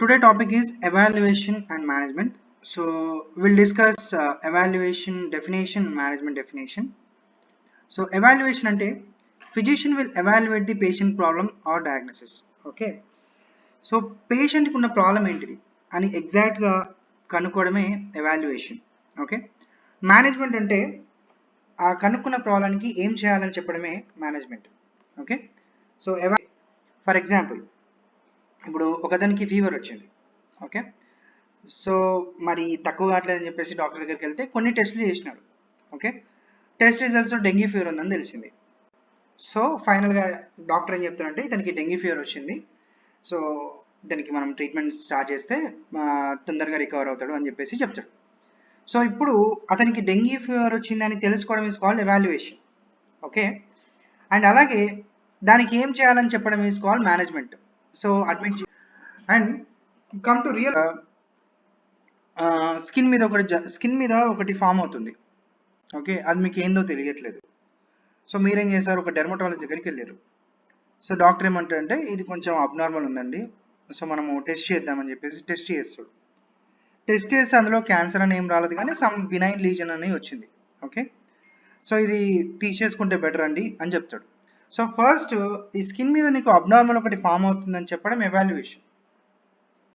Today topic is evaluation and management. So we'll discuss evaluation definition and management definition. So evaluation ante physician will evaluate the patient problem or diagnosis. Okay. So పేషెంట్కి ఉన్న problem ఏంటిది అని ఎగ్జాక్ట్గా కనుక్కోవడమే evaluation. Okay. Management అంటే ఆ కనుక్కున్న ప్రాబ్లంకి ఏం చేయాలని చెప్పడమే management. Okay. So for example ఇప్పుడు ఒకదానికి ఫీవర్ వచ్చింది. ఓకే. సో మరి తక్కువ కావట్లేదని చెప్పేసి డాక్టర్ దగ్గరికి వెళ్తే కొన్ని టెస్టులు చేసినారు. Okay. Test results dengue fever ఉందని తెలిసింది. సో ఫైనల్గా డాక్టర్ ఏం చెప్తారంటే ఇతనికి డెంగ్యూ ఫీవర్ వచ్చింది, సో దానికి మనం ట్రీట్మెంట్ స్టార్ట్ చేస్తే తొందరగా రికవర్ అవుతాడు అని చెప్పేసి చెప్తాడు. సో ఇప్పుడు అతనికి డెంగ్యూ ఫీవర్ వచ్చిందని తెలుసుకోవడం is called evaluation. Okay. And అలాగే దానికి ఏం చేయాలని చెప్పడం is called management. So admit and come to real skin మీద ఒకటి ఫామ్ అవుతుంది. ఓకే. అది మీకు ఏందో తెలియట్లేదు. సో మీరేం చేశారు, ఒక డెర్మటాలజిస్ట్ దగ్గరికి వెళ్ళారు. సో డాక్టర్ ఏమంటారంటే ఇది కొంచెం అబ్నార్మల్ ఉందండి, సో మనము టెస్ట్ చేద్దామని చెప్పేసి టెస్ట్ చేస్తాడు. టెస్ట్ చేస్తే అందులో క్యాన్సర్ అని ఏం రాలేదు, కానీ సమ్ బినైన్ లీజన్ అని వచ్చింది. ఓకే. సో ఇది తీసేసుకుంటే బెటర్ అండి అని చెప్తాడు. సో ఫస్ట్ ఈ స్కిన్ మీద నీకు అబ్నార్మల్ ఒకటి ఫామ్ అవుతుందని చెప్పడం ఎవాల్యుయేషన్.